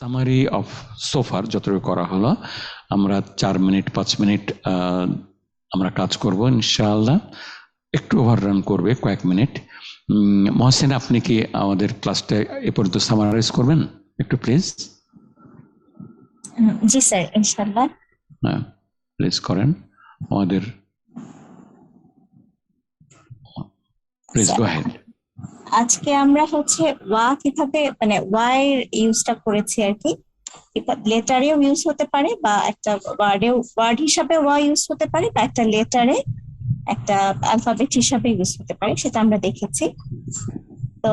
Summary of সোফার যতটুকু করা হলো, আমরা 4 মিনিট 5 মিনিট আমরা কাজ করব ইনশাআল্লাহ। একটু ওভাররান করবে কয়েক মিনিট। মহসিন, আপনি কি আমাদের ক্লাসটা এ পর্যন্ত সামারাইজ করবেন একটু প্লিজ? জি স্যার, ইনশাআল্লাহ। হ্যাঁ, প্লিজ করেন আমাদের, প্লিজ গো হেড। আজকে আমরা হচ্ছে ওয়া কিভাবে মানে ওয়াই ইউজটা করেছি আর কি। লেটারেও ইউজ হতে পারে বা একটা ওয়ার্ড হিসাবে ওয়া ইউজ হতে পারে বা একটা লেটারে একটা অ্যালফাবেট হিসাবে ইউজ হতে পারে, সেটা আমরা দেখেছি। তো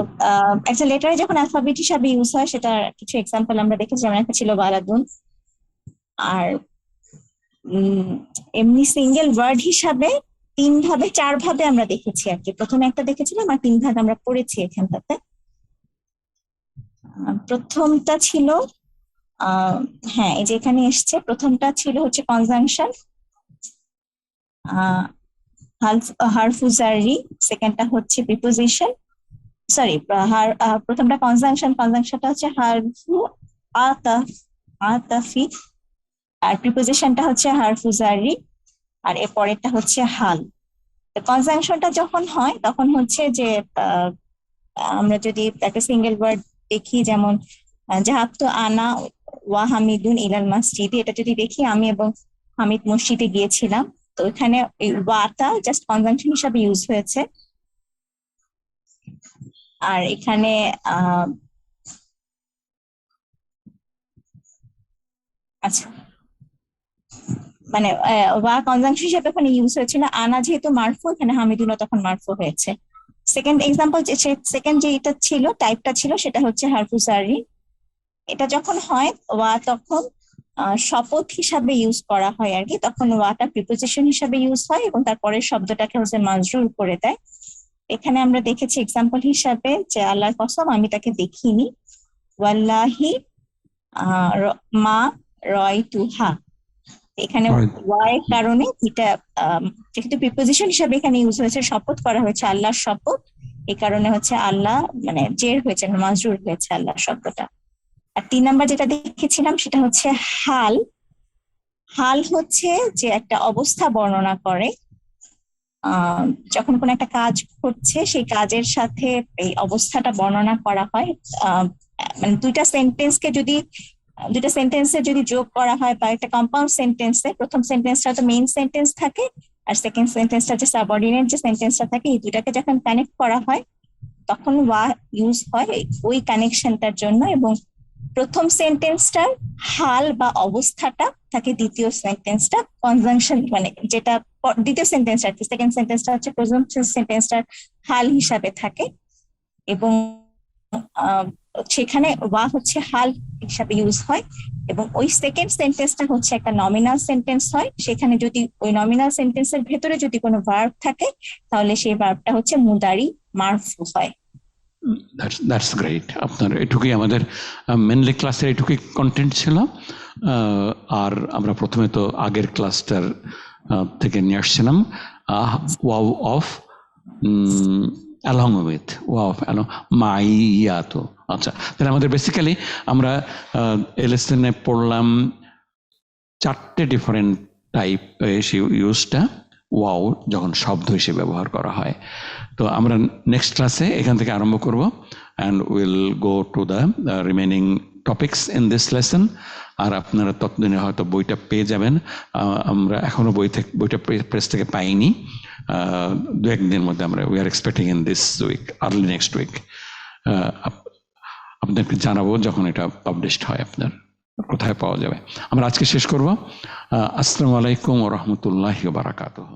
একটা লেটারে যখন অ্যালফাবেট হিসাবে ইউজ হয় সেটা কিছু এক্সাম্পল আমরা দেখেছি, যেমন একটা ছিল বালাদুন। আর এমনি সিঙ্গেল ওয়ার্ড হিসাবে 3 ভাবে 4 ভাবে আমরা দেখেছি আর কি। প্রথমে একটা দেখেছিলাম আর 3 ভাগ আমরা পড়েছি এখানটাতে। প্রথমটা ছিল হ্যাঁ, এই যে এখানে এসছে, প্রথমটা ছিল হচ্ছে কনজাংশন, হারফুজারি। সেকেন্ডটা হচ্ছে প্রিপোজিশন, সরি, প্রথমটা কনজাংশনটা হচ্ছে হারফু আতাফি, আর প্রিপোজিশনটা হচ্ছে হারফুজারি, আর এর পরেরটা হচ্ছে হাল। কনজাংশনটা যখন হয় তখন হচ্ছে যে আমরা যদি একটা সিঙ্গেল ওয়ার্ড দেখি, যেমন জাহাবতু আনা ওয়া হামিদুন ইলাল মসজিদ, এটা যদি দেখি আমি এবং হামিদ মসজিদে গিয়েছিলাম, তো এখানে এই ওয়াটা জাস্ট কনজাংশন হিসাবে ইউজ হয়েছে। আর এখানে আচ্ছা, মানে ওয়া কনজাংশন হিসেবে এখানে ইউজ হয়েছিল। আনা যেহেতু মারফু, এখানে হামিদুনও তখন মারফু হয়েছে। সেকেন্ড এক্সাম্পল, সেকেন্ড যে এটা ছিল, টাইপটা ছিল, সেটা হচ্ছে হারফুজারি। এটা যখন হয় ওয়া তখন শপথ হিসাবে ইউজ করা হয় আর কি, তখন ওয়াটা প্রিপোজিশন হিসাবে ইউজ হয় এবং তারপরে শব্দটাকে হচ্ছে মাজরুর করে দেয়। এখানে আমরা দেখেছি এক্সাম্পল হিসাবে যে আল্লাহর কসম আমি তাকে দেখিনি, ওয়াল্লাহি মা রাইতুহা। এখানে ওয়ার কারণে এটা যেহেতু প্রিপোজিশন হিসাবে এখানে ইউজ হয়েছে, শপথ করা হয়েছে আল্লাহর শপথ, এই কারণে হচ্ছে আল্লাহ মানে জের হয়েছে, মাজরুর হয়েছে আল্লাহ শব্দটা। আর 3 নাম্বার যেটা দেখেছিলাম সেটা হচ্ছে হাল। হাল হচ্ছে যে একটা অবস্থা বর্ণনা করে, যখন কোনো একটা কাজ ঘটছে সেই কাজের সাথে এই অবস্থাটা বর্ণনা করা হয়। মানে দুইটা সেন্টেন্সে যদি যোগ করা হয় বা একটা কম্পাউন্ড সেন্টেন্সে, প্রথম সেন্টেন্সটা তো মেইন সেন্টেন্স থাকে আর সেকেন্ড সেন্টেন্সটা যে সাবঅর্ডিনেট যে সেন্টেন্সটা থাকে, এই দুটাকে যখন কানেক্ট করা হয় তখন ওয়া ইউজ হয় ওই কানেকশনটার জন্য। এবং প্রথম সেন্টেন্সটার হাল বা অবস্থাটা থাকে দ্বিতীয় সেন্টেন্সটা কনজাংশন, মানে যেটা দ্বিতীয় সেন্টেন্সটা, সেকেন্ড সেন্টেন্সটা হচ্ছে প্রথম সেন্টেন্সটার হাল হিসাবে থাকে। এবং সেখানে ওয়া হচ্ছে হাল হিসাবে ইউজ হয়। এবং ওই সেকেন্ড সেন্টেন্সটা হচ্ছে একটা নমিনাল সেন্টেন্স হয়, সেখানে যদি ওই নমিনাল সেন্টেন্সের ভেতরে যদি কোনো ভার্ব থাকে তাহলে সেই ভার্বটা হচ্ছে মুদারি মারফু হয়। That's great. আপনার এটুকুই আমাদের মেনলি ক্লাসের এটুকুই কন্টেন্ট ছিল। আর আমরা প্রথমে তো আগের ক্লাসটার থেকে নিয়ে আসছিলাম ওয়াও অফ অ্যালং উইথ, ওয়া অফ অ্যালং মাইয়াতো। আচ্ছা, তাহলে আমাদের বেসিক্যালি আমরা এলেসনে পড়লাম 4টে ডিফারেন্ট টাইপ ইউজটা ওয়াও যখন শব্দ হিসেবে ব্যবহার করা হয়। তো আমরা নেক্সট ক্লাসে এখান থেকে আরম্ভ করব and will go to the remaining topics in this lesson. আর আপনারা ততদিনে হয়তো বইটা পেয়ে যাবেন। আমরা এখনো বইটা প্রেস থেকে পাইনি। 2-1 দিনের মধ্যে আমরা we are expecting in this week, early next week আপনাকে জানাবো যখন এটা পাবলিশড হয় আপনার কোথায় পাওয়া যাবে। আমরা আজকে শেষ করব। আসসালামু আলাইকুম ওয়া রাহমাতুল্লাহি ওয়া বারাকাতুহু।